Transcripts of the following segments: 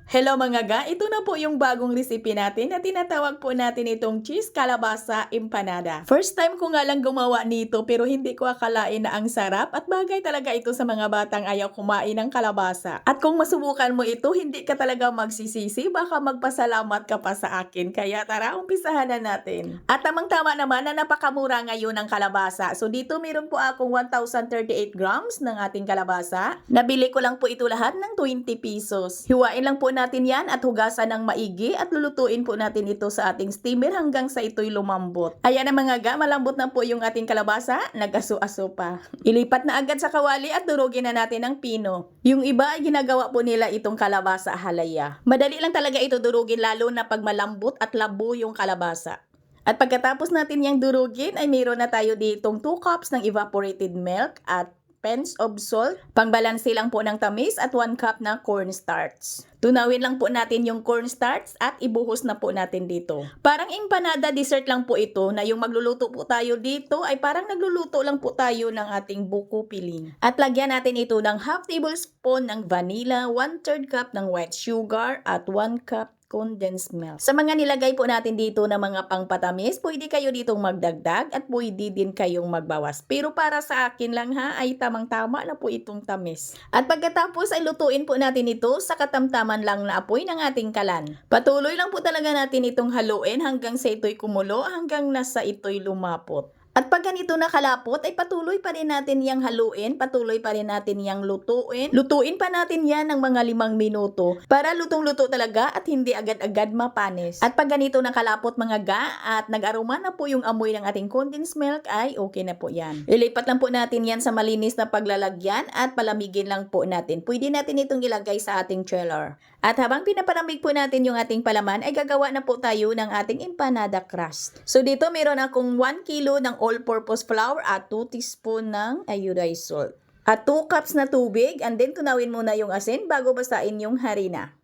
Hello mga ga, ito na po yung bagong recipe natin na tinatawag po natin itong cheese kalabasa empanada. First time ko nga lang gumawa nito pero hindi ko akalain na ang sarap at bagay talaga ito sa mga batang ayaw kumain ng kalabasa. At kung masubukan mo ito, hindi ka talaga magsisisi, baka magpasalamat ka pa sa akin. Kaya tara, umpisahan na natin. At tamang-tama naman na napakamura ngayon ng kalabasa. So dito meron po akong 1,038 grams ng ating kalabasa. Nabili ko lang po ito lahat ng 20 pesos. Hiwain lang po natin yan at hugasan ng maigi at lulutuin po natin ito sa ating steamer hanggang sa ito'y lumambot. Ayan na mga ga, malambot na po yung ating kalabasa, nag-aso-aso pa. Ilipat na agad sa kawali at durugin na natin ang pino. Yung iba, ginagawa po nila itong kalabasa halaya. Madali lang talaga ito durugin lalo na pag malambot at labo yung kalabasa. At pagkatapos natin yung durugin ay mayroon na tayo ditong 2 cups ng evaporated milk at pinch of salt, pangbalanse lang po ng tamis at 1 cup na cornstarch. Tunawin lang po natin yung cornstarch at ibuhos na po natin dito. Parang empanada dessert lang po ito na yung magluluto po tayo dito ay parang nagluluto lang po tayo ng ating buko piling. At lagyan natin ito ng half tablespoon ng vanilla, 1/3 cup ng white sugar at 1 cup condensed milk. Sa mga nilagay po natin dito na mga pangpatamis, pwede kayo ditong magdagdag at pwede din kayong magbawas. Pero para sa akin lang ha, ay tamang-tama na po itong tamis. At pagkatapos ay lutuin po natin ito sa katamtaman lang na apoy ng ating kalan. Patuloy lang po talaga natin itong haluin hanggang sa ito'y kumulo, hanggang nasa ito'y lumapot. At pag ganito nakalapot, ay patuloy pa rin natin yang haluin, patuloy pa rin natin yang lutuin. Lutuin pa natin yan ng mga 5 minuto para lutong-luto talaga at hindi agad-agad mapanis. At pag ganito nakalapot mga ga at nag-aroma na po yung amoy ng ating condensed milk, ay okay na po yan. Ilipat lang po natin yan sa malinis na paglalagyan at palamigin lang po natin. Pwede natin itong ilagay sa ating chiller. At habang pinapalamig po natin yung ating palaman, ay gagawa na po tayo ng ating empanada crust. So dito meron akong 1 kilo ng all-purpose flour at 2 teaspoon ng iodized salt. At 2 cups na tubig, and then tunawin muna yung asin bago basain yung harina.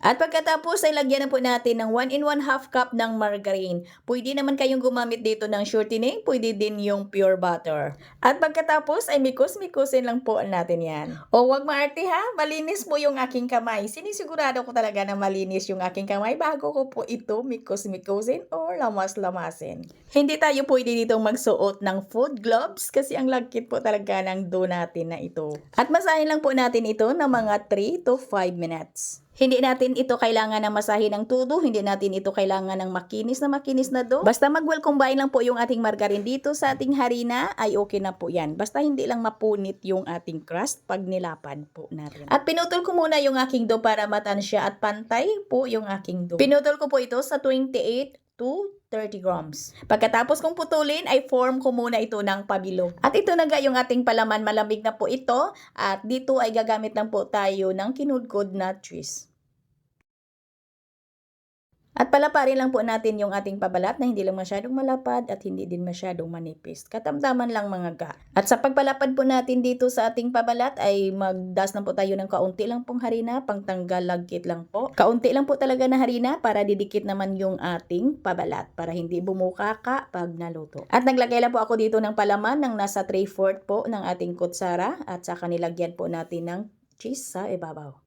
At pagkatapos ay lagyan na po natin ng 1 1/2 cup ng margarine. Pwede naman kayong gumamit dito ng shortening, pwede din yung pure butter. At pagkatapos ay mikos-mikosin lang po natin yan. O wag maarte ha, malinis mo yung aking kamay. Sinisigurado ko talaga na malinis yung aking kamay bago ko po ito mikos-mikosin or lamas-lamasin. Hindi tayo pwede ditong magsuot ng food gloves kasi ang lagkit po talaga ng dough natin na ito. At masahin lang po natin ito ng mga 3 to 5 minutes. Hindi natin ito kailangan ng masahin ng tudo, hindi natin ito kailangan ng makinis na dough. Basta mag-well combine lang po yung ating margarine dito sa ating harina, ay okay na po yan. Basta hindi lang mapunit yung ating crust pag nilapad po natin. At pinutol ko muna yung aking dough para matansya at pantay po yung aking dough. Pinutol ko po ito sa 28 to 30 grams. Pagkatapos kong putulin, ay form ko muna ito ng pabilog. At ito na ga yung ating palaman, malamig na po ito. At dito ay gagamit lang po tayo ng kinudkod na twist. At palaparin lang po natin yung ating pabalat na hindi lang masyadong malapad at hindi din masyadong manipis. Katamtaman lang mga ga. At sa pagpalapad po natin dito sa ating pabalat ay magdas na po tayo ng kaunti lang pong harina, pangtanggal lagkit lang po. Kaunti lang po talaga na harina para didikit naman yung ating pabalat para hindi bumukaka pag naluto. At naglagay lang po ako dito ng palaman ng nasa 3/4 po ng ating kutsara at saka nilagyan po natin ng cheese sa ibabaw.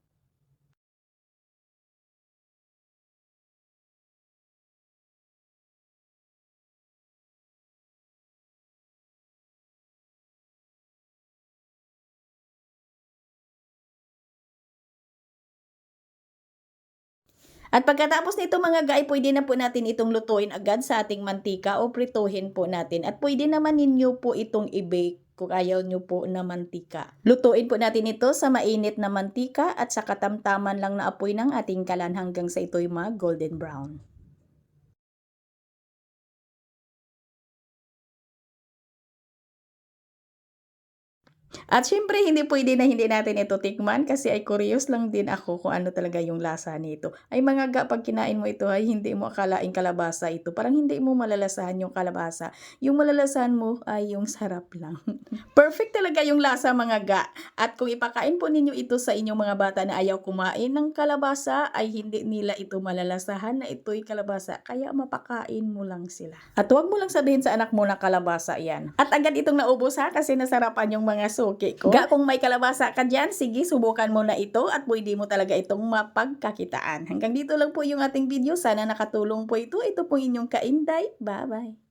At pagkatapos nito mga guy, pwede na po natin itong lutuin agad sa ating mantika o prituhin po natin. At pwede naman ninyo po itong i-bake kung ayaw nyo po na mantika. Lutuin po natin ito sa mainit na mantika at sa katamtaman lang na apoy ng ating kalan hanggang sa ito'y mag-golden brown. At syempre, hindi pwede na hindi natin ito tikman kasi ay curious lang din ako kung ano talaga yung lasa nito. Ay mga ga, pag kinain mo ito ay hindi mo akalaing kalabasa ito. Parang hindi mo malalasahan yung kalabasa. Yung malalasahan mo ay yung sarap lang. Perfect talaga yung lasa mga ga. At kung ipakain po ninyo ito sa inyong mga bata na ayaw kumain ng kalabasa, ay hindi nila ito malalasahan na ito'y kalabasa. Kaya mapakain mo lang sila. At huwag mo lang sabihin sa anak mo na kalabasa yan. At agad itong naubos ha kasi nasarapan yung mga suki ko. Ga kung may kalabasa ka dyan, sige subukan mo na ito at pwede mo talaga itong mapagkakitaan. Hanggang dito lang po yung ating video. Sana nakatulong po ito. Ito po inyong Kainday. Bye-bye.